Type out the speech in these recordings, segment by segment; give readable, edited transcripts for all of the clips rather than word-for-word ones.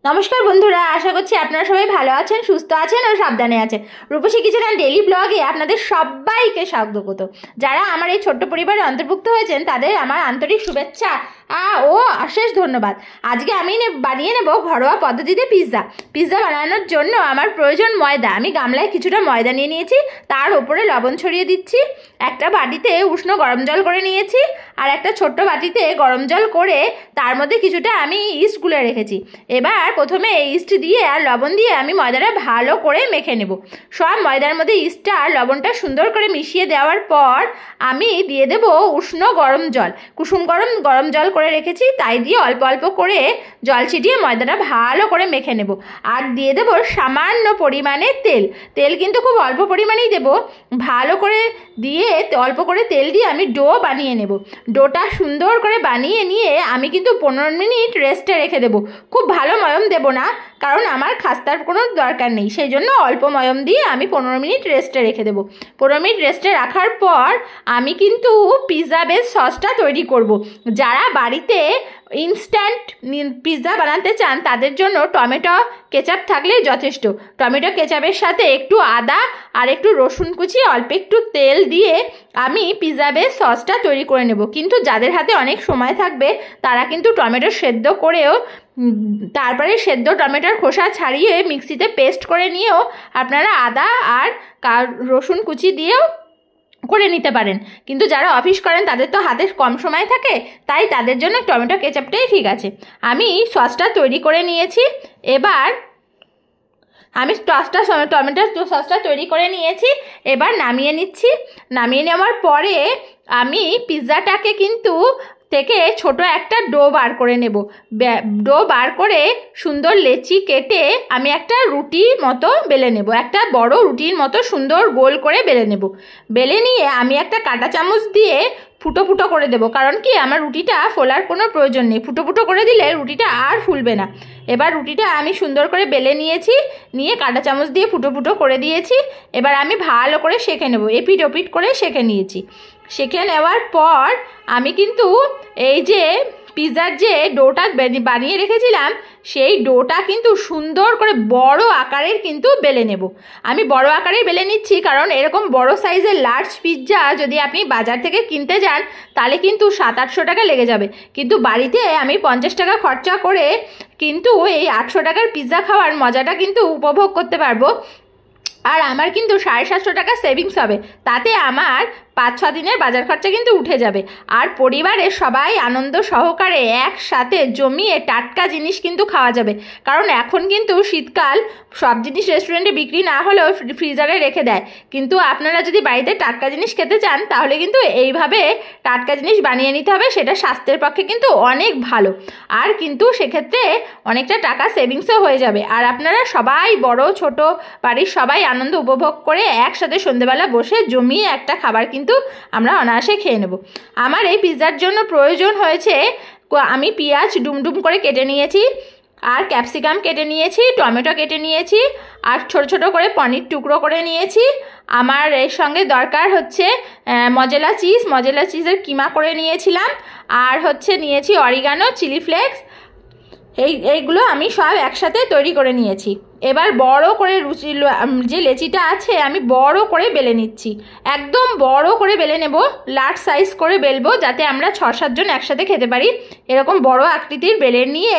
নমস্কার বন্ধুরা, আশা করছি আপনারা সবাই ভালো আছেন, সুস্থ আছেন ও সাবধানে আছেন। রূপসী কিচেন অ্যান্ড ডেইলি ব্লগে আপনাদের সবাইকে স্বাগত। যারা আমার এই ছোট্ট পরিবারে অন্তর্ভুক্ত হয়েছেন তাদের আমার আন্তরিক শুভেচ্ছা ও অশেষ ধন্যবাদ। আজকে আমি বানিয়ে নেব ঘরোয়া পদ্ধতিতে পিৎজা বানানোর জন্য আমার প্রয়োজন ময়দা। আমি গামলায় কিছুটা ময়দা নিয়ে নিয়েছি, তার উপরে লবণ ছড়িয়ে দিচ্ছি। একটা বাটিতে উষ্ণ গরম জল করে নিয়েছি, আর একটা ছোট্ট বাটিতে গরম জল করে তার মধ্যে কিছুটা আমি ইস্ট গুলে রেখেছি। এবার প্রথমে ইস্ট দিয়ে আর লবণ দিয়ে আমি ময়দাটা ভালো করে মেখে নেব। সব ময়দার মধ্যে ইস্টটা আর লবণটা সুন্দর করে মিশিয়ে দেওয়ার পর আমি দিয়ে দেব উষ্ণ গরম জল। কুসুম গরম জল করে রেখেছি, তাই দিয়ে অল্প অল্প করে জল ছিটিয়ে ময়দাটা ভালো করে মেখে নেব। আর দিয়ে দেব সামান্য পরিমাণে তেল কিন্তু খুব অল্প পরিমাণেই দেব। ভালো করে দিয়ে অল্প করে তেল দিয়ে আমি ডো বানিয়ে নেব। ডোটা সুন্দর করে বানিয়ে নিয়ে আমি কিন্তু 15 মিনিট রেস্টে রেখে দেব। খুব ভালো ময়ম দেব না, কারণ আমার খাস্তার কোনো দরকার নেই, সেই জন্য অল্প ময়ম দিয়ে আমি 15 মিনিট রেস্টে রেখে দেব। 15 মিনিট রেস্টে রাখার পর আমি কিন্তু পিৎজা বেস সসটা তৈরি করব। যারা বাড়িতে ইনস্ট্যান্ট পিৎজা বানাতে চান তাদের জন্য টমেটো কেচাপ থাকলেই যথেষ্ট। টমেটো কেচাপের সাথে একটু আদা আর একটু রসুন কুচি, অল্প একটু তেল দিয়ে আমি পিৎজা বেস সসটা তৈরি করে নেব। কিন্তু যাদের হাতে অনেক সময় থাকবে তারা কিন্তু টমেটো সেদ্ধ করেও তারপরে সেদ্ধ টমেটোর খোসা ছাড়িয়ে মিক্সিতে পেস্ট করে নিয়েও আপনারা আদা আর রসুন কুচি দিয়েও করে নিতে পারেন। কিন্তু যারা অফিস করেন তাদের তো হাতে কম সময় থাকে, তাই তাদের জন্য টমেটো কেচাপটাই ঠিক আছে। আমি সসটা তৈরি করে নিয়েছি। এবার আমি টমেটো সসটা তৈরি করে নিয়েছি, এবার নামিয়ে নিচ্ছি। নামিয়ে নেওয়ার পরে আমি পিৎজাটাকে কিন্তু থেকে ছোট একটা ডো বার করে নেব। ডো বার করে সুন্দর লেচি কেটে আমি একটা রুটির মতো বেলে নেব। একটা বড় রুটির মতো সুন্দর গোল করে বেলে নেব। বেলে নিয়ে আমি একটা কাঁটা চামচ দিয়ে ফুটো ফুটো করে দেব, কারণ কি আমার রুটিটা ফোলার কোনো প্রয়োজন নেই। ফুটো ফুটো করে দিলে রুটিটা আর ফুলবে না। এবার রুটিটা আমি সুন্দর করে বেলে নিয়েছি, নিয়ে কাঁটা চামচ দিয়ে ফুটো ফুটো করে দিয়েছি। এবার আমি ভালো করে সেঁকে নেব। এপিট ওপিট করে সেঁকে নিয়েছি। সেঁকে নেওয়ার পর আমি কিন্তু এই যে পিৎজার যে ডোটা বানিয়ে রেখেছিলাম সেই ডোটা কিন্তু সুন্দর করে বড় আকারের কিন্তু বেলে নেব। আমি বড় আকারের বেলে নিচ্ছি, কারণ এরকম বড় সাইজের লার্জ পিৎজা যদি আপনি বাজার থেকে কিনতে যান তাহলে কিন্তু 700-800 টাকা লেগে যাবে। কিন্তু বাড়িতে আমি 50 টাকা খরচা করে কিন্তু এই 800 টাকার পিৎজা খাওয়ার মজাটা কিন্তু উপভোগ করতে পারবো। আর আমার কিন্তু 750 টাকা সেভিংস হবে। তাতে আমার 5-6 দিনের বাজার খরচা কিন্তু উঠে যাবে। আর পরিবারের সবাই আনন্দ সহকারে একসাথে জমিয়ে টাটকা জিনিস কিন্তু খাওয়া যাবে। কারণ এখন কিন্তু শীতকাল, সব জিনিস রেস্টুরেন্টে বিক্রি না হলেও ফ্রিজারে রেখে দেয়। কিন্তু আপনারা যদি বাড়িতে টাটকা জিনিস খেতে চান তাহলে কিন্তু এইভাবে টাটকা জিনিস বানিয়ে নিতে হবে। সেটা স্বাস্থ্যের পক্ষে কিন্তু অনেক ভালো, আর কিন্তু সেক্ষেত্রে অনেকটা টাকা সেভিংসও হয়ে যাবে। আর আপনারা সবাই বড় ছোট বাড়ির সবাই আনন্দ উপভোগ করে একসাথে সন্ধ্যেবেলা বসে জমিয়ে একটা খাবার কিন্তু আমরা অনায়াসে খেয়ে নেব। আমার এই পিৎজার জন্য প্রয়োজন হয়েছে, আমি পেঁয়াজ ডুমডুম করে কেটে নিয়েছি, আর ক্যাপসিকাম কেটে নিয়েছি, টমেটো কেটে নিয়েছি, আর ছোট ছোট করে পনির টুকরো করে নিয়েছি। আমার এর সঙ্গে দরকার হচ্ছে মজেলা চিজের কিমা করে নিয়েছিলাম, আর হচ্ছে নিয়েছি অরিগানো, চিলি ফ্লেক্স। এইগুলো আমি সব একসাথে তৈরি করে নিয়েছি। এবার বড় করে যে লেচিটা আছে আমি বড় করে বেলে নিচ্ছি। একদম বড় করে বেলে নেব, লার্জ সাইজ করে বেলবো, যাতে আমরা 6-7 জন একসাথে খেতে পারি। এরকম বড় আকৃতির বেলে নিয়ে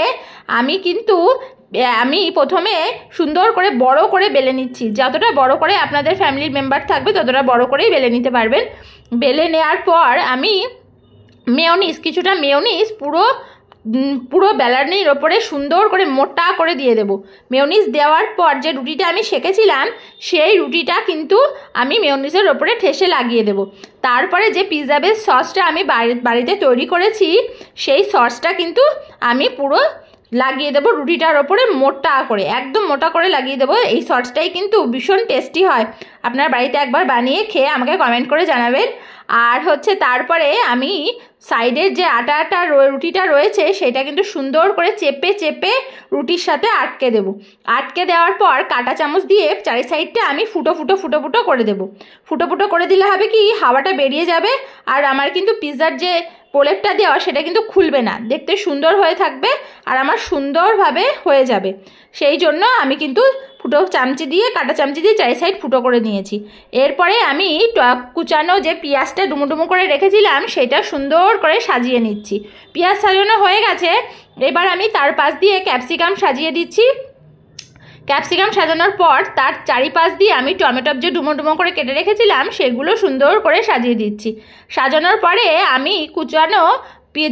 আমি প্রথমে সুন্দর করে বড় করে বেলে নিচ্ছি। যতটা বড় করে আপনাদের ফ্যামিলির মেম্বার থাকবে ততটা বড় করেই বেলে নিতে পারবেন। বেলে নেওয়ার পর আমি কিছুটা মেয়োনিজ পুরো বেলানির ওপরে সুন্দর করে মোটা করে দিয়ে দেব। মেয়োনিজ দেওয়ার পর যে রুটিটা আমি সেঁকেছিলাম সেই রুটিটা কিন্তু আমি মেয়োনিজের ওপরে ঠেসে লাগিয়ে দেব। তারপরে যে পিৎজা বেস সসটা আমি বাড়িতে তৈরি করেছি সেই সসটা কিন্তু আমি পুরো লাগিয়ে দেবো রুটিটার ওপরে মোটা করে, একদম মোটা করে লাগিয়ে দেবো। এই সসটাই কিন্তু ভীষণ টেস্টি হয়। আপনার বাড়িতে একবার বানিয়ে খেয়ে আমাকে কমেন্ট করে জানাবেন। আর হচ্ছে তারপরে আমি সাইডের যে আটা রুটিটা রয়েছে সেটা কিন্তু সুন্দর করে চেপে রুটির সাথে আটকে দেব। আটকে দেওয়ার পর কাঁটা চামচ দিয়ে চারি সাইডটা আমি ফুটো করে দেব। ফুটো করে দিলে হবে কি, হাওয়াটা বেরিয়ে যাবে আর আমার কিন্তু পিৎজার যে প্রলেপটা দেওয়া সেটা কিন্তু খুলবে না, দেখতে সুন্দর হয়ে থাকবে আর আমার সুন্দরভাবে হয়ে যাবে। সেই জন্য আমি কিন্তু ফুটো চামচি দিয়ে, কাঁটা চামচি দিয়ে চারি সাইড ফুটো করে নিয়েছি। এরপরে আমি কুচানো যে পেঁয়াজটা ডুমো ডুমো করে রেখেছিলাম সেটা সুন্দর করে সাজিয়ে নিচ্ছি। পেঁয়াজ সাজানো হয়ে গেছে, এবার আমি তার পাশ দিয়ে ক্যাপসিকাম সাজিয়ে দিচ্ছি। ক্যাপসিকাম সাজানোর পর তার চারিপাশ দিয়ে আমি টমেটো যে ডুমো ডুমো করে কেটে রেখেছিলাম সেগুলো সুন্দর করে সাজিয়ে দিচ্ছি। সাজানোর পরে আমি কুচানো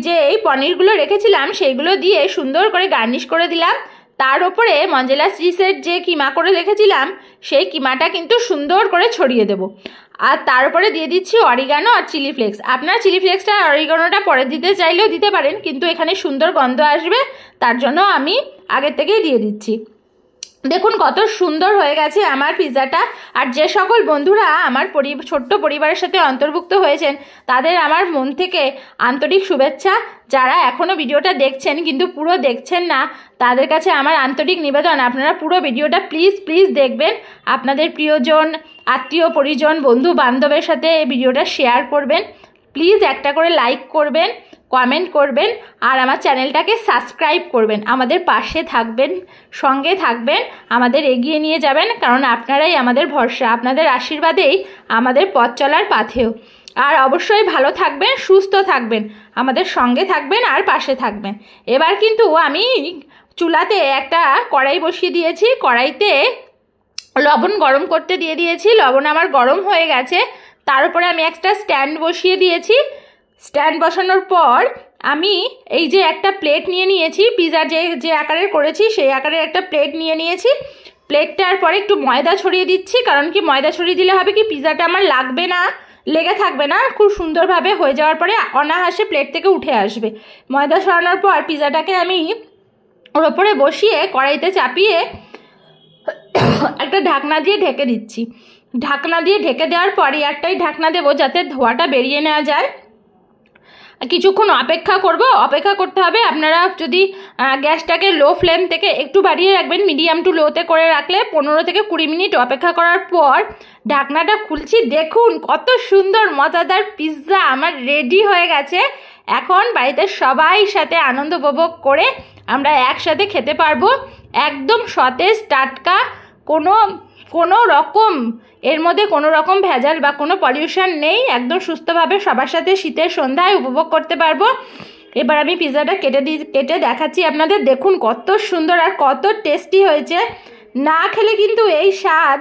যে এই পনিরগুলো রেখেছিলাম সেইগুলো দিয়ে সুন্দর করে গার্নিশ করে দিলাম। তার উপরে মঞ্জেলা চিজের যে কিমা করে রেখেছিলাম সেই কিমাটা কিন্তু সুন্দর করে ছড়িয়ে দেব। আর তার উপরে দিয়ে দিচ্ছি অরিগানো আর চিলি ফ্লেক্স। আপনারা চিলি ফ্লেক্সটা আর অরিগানোটা পরে দিতে চাইলেও দিতে পারেন, কিন্তু এখানে সুন্দর গন্ধ আসবে তার জন্য আমি আগের থেকেই দিয়ে দিচ্ছি। দেখুন কত সুন্দর হয়ে গেছে আমার পিৎজাটা। আর যে সকল বন্ধুরা আমার ছোট্ট পরিবারের সাথে অন্তর্ভুক্ত হয়েছেন তাদের আমার মন থেকে আন্তরিক শুভেচ্ছা। যারা এখনও ভিডিওটা দেখছেন কিন্তু পুরো দেখছেন না তাদের কাছে আমার আন্তরিক নিবেদন, আপনারা পুরো ভিডিওটা প্লিজ দেখবেন। আপনাদের প্রিয়জন, আত্মীয় পরিজন, বন্ধু বান্ধবের সাথে এই ভিডিওটা শেয়ার করবেন। প্লিজ একটা করে লাইক করবেন, কমেন্ট করবেন আর আমার চ্যানেলটাকে সাবস্ক্রাইব করবেন। আমাদের পাশে থাকবেন, সঙ্গে থাকবেন, আমাদের এগিয়ে নিয়ে যাবেন, কারণ আপনারাই আমাদের ভরসা। আপনাদের আশীর্বাদেই আমাদের পথ চলার পাথেও। আর অবশ্যই ভালো থাকবেন, সুস্থ থাকবেন, আমাদের সঙ্গে থাকবেন আর পাশে থাকবেন। এবার কিন্তু আমি চুলাতে একটা কড়াই বসিয়ে দিয়েছি। কড়াইতে লবণ গরম করতে দিয়ে দিয়েছি। লবণ আমার গরম হয়ে গেছে। তার উপরে আমি একটা স্ট্যান্ড বসিয়ে দিয়েছি। স্ট্যান্ড বসানোর পর আমি এই যে একটা প্লেট নিয়ে নিয়েছি, পিৎজা যে আকারের করেছি সেই আকারের একটা প্লেট নিয়ে নিয়েছি। প্লেটটার পরে একটু ময়দা ছড়িয়ে দিচ্ছি, কারণ কি ময়দা ছড়িয়ে দিলে হবে কি পিৎজাটা আমার লাগবে না, লেগে থাকবে না, খুব সুন্দরভাবে হয়ে যাওয়ার পরে অনায়াসে প্লেট থেকে উঠে আসবে। ময়দা ছড়ানোর পর পিৎজাটাকে আমি ওর ওপরে বসিয়ে কড়াইতে চাপিয়ে একটা ঢাকনা দিয়ে ঢেকে দিচ্ছি। ঢাকনা দিয়ে ঢেকে দেওয়ার পরে একটাই ঢাকনা দেবো যাতে ধোঁয়াটা বেরিয়ে নেওয়া যায়। কিছুক্ষণ অপেক্ষা করতে হবে। আপনারা যদি গ্যাসটাকে লো ফ্লেম থেকে একটু বাড়িয়ে রাখবেন, মিডিয়াম টু লোতে করে রাখলে 15 থেকে 20 মিনিট অপেক্ষা করার পর ঢাকনাটা খুলছি। দেখুন কত সুন্দর মজাদার পিৎজা আমার রেডি হয়ে গেছে। এখন বাড়িতে সবাই সাথে আনন্দ উপভোগ করে আমরা একসাথে খেতে পারবো। একদম সতেজ টাটকা, কোনো রকম এর মধ্যে কোনো রকম ভেজাল বা কোনো পলিউশন নেই। একদম সুস্থভাবে সবার সাথে শীতের সন্ধ্যায় উপভোগ করতে পারবো। এবার আমি পিৎজাটা কেটে দেখাচ্ছি আপনাদের। দেখুন কত সুন্দর আর কত টেস্টি হয়েছে। না খেলে কিন্তু এই স্বাদ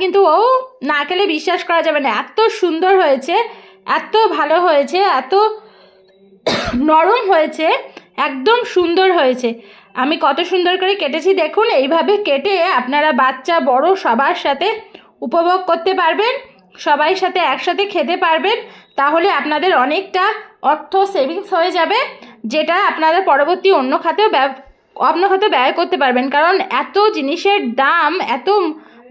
কিন্তু না খেলে বিশ্বাস করা যাবে না। এত সুন্দর হয়েছে, এত ভালো হয়েছে, এত নরম হয়েছে, একদম সুন্দর হয়েছে। আমি কত সুন্দর করে কেটেছি দেখুন। এইভাবে কেটে আপনারা বাচ্চা বড় সবার সাথে উপভোগ করতে পারবেন, সবাই সাথে একসাথে খেতে পারবেন। তাহলে আপনাদের অনেকটা অর্থ সেভিংস হয়ে যাবে, যেটা আপনারা পরবর্তী অন্য খাতে ব্যয় করতে পারবেন। কারণ এত জিনিসের দাম, এত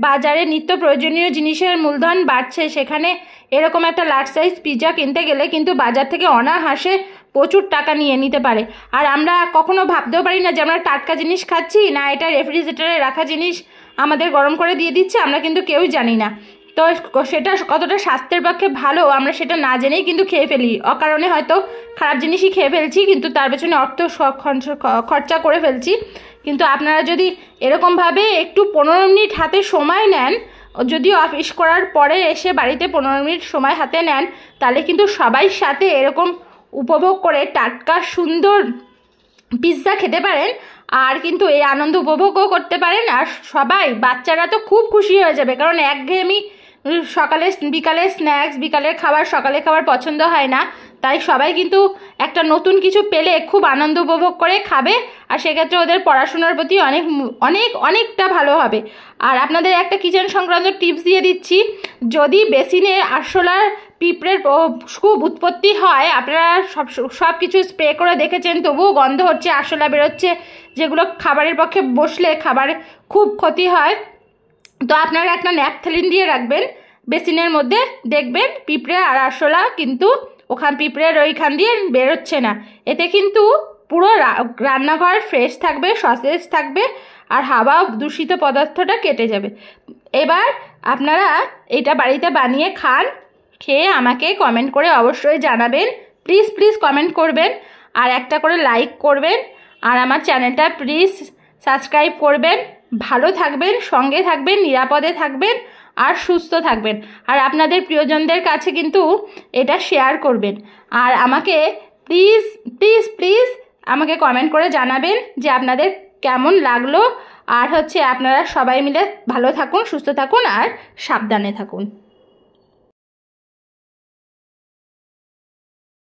বাজারে নিত্য প্রয়োজনীয় জিনিসের মূলধন বাড়ছে, সেখানে এরকম একটা লার্জ সাইজ পিৎজা কিনতে গেলে কিন্তু বাজার থেকে অনায়াসে প্রচুর টাকা নিয়ে নিতে পারে। আর আমরা কখনো ভাবতেও পারি না যে আমরা টাটকা জিনিস খাচ্ছি না এটা রেফ্রিজারেটরে রাখা জিনিস আমাদের গরম করে দিয়ে দিচ্ছে, আমরা কিন্তু কেউই জানি না। তো সেটা কতটা স্বাস্থ্যের পক্ষে ভালো আমরা সেটা না জেনেই কিন্তু খেয়ে ফেলি। অকারণে হয়তো খারাপ জিনিসই খেয়ে ফেলছি, কিন্তু তার পেছনে অর্থ খরচা করে ফেলছি। কিন্তু আপনারা যদি এরকমভাবে একটু 15 মিনিট হাতে সময় নেন, যদি অফিস করার পরে এসে বাড়িতে 15 মিনিট সময় হাতে নেন, তাহলে কিন্তু সবাই সাথে এরকম উপভোগ করে টাটকা সুন্দর পিৎজা খেতে পারেন। আর কিন্তু এই আনন্দ উপভোগও করতে পারেন। আর সবাই বাচ্চারা তো খুব খুশি হয়ে যাবে, কারণ একঘেয়েমি বিকালে স্ন্যাক্স, বিকালের খাবার, সকালে খাবার পছন্দ হয় না। তাই সবাই কিন্তু একটা নতুন কিছু পেলে খুব আনন্দ উপভোগ করে খাবে। আর সেক্ষেত্রে ওদের পড়াশোনার প্রতি অনেকটা ভালো হবে। আর আপনাদের একটা কিচেন সংক্রান্ত টিপস দিয়ে দিচ্ছি। যদি বেসিনে আরশোলার পিঁপড়ের খুব উৎপত্তি হয়, আপনারা সব কিছু স্প্রে করে দেখেছেন তবুও গন্ধ হচ্ছে, আরশোলা বেরোচ্ছে, যেগুলো খাবারের পক্ষে বসলে খাবার খুব ক্ষতি হয়, তো আপনারা একটা ন্যাপথলিন দিয়ে রাখবেন বেসিনের মধ্যে, দেখবেন পিঁপড়ে আর আরশোলা কিন্তু পিঁপড়ের ওইখান দিয়ে বেরোচ্ছে না। এতে কিন্তু পুরো রান্নাঘর ফ্রেশ থাকবে, সতেজ থাকবে আর হাওয়া দূষিত পদার্থটা কেটে যাবে। এবার আপনারা এটা বাড়িতে বানিয়ে খান, খেয়ে আমাকে কমেন্ট করে অবশ্যই জানাবেন। প্লিজ প্লিজ কমেন্ট করবেন, আর একটা করে লাইক করবেন, আর আমার চ্যানেলটা প্লিজ সাবস্ক্রাইব করবেন। ভালো থাকবেন, সঙ্গে থাকবেন, নিরাপদে থাকবেন আর সুস্থ থাকবেন। আর আপনাদের প্রিয়জনদের কাছে কিন্তু এটা শেয়ার করবেন। আর আমাকে প্লিজ প্লিজ প্লিজ আমাকে কমেন্ট করে জানাবেন যে আপনাদের কেমন লাগলো। আর আপনারা সবাই মিলে ভালো থাকুন, সুস্থ থাকুন আর সাবধানে থাকুন।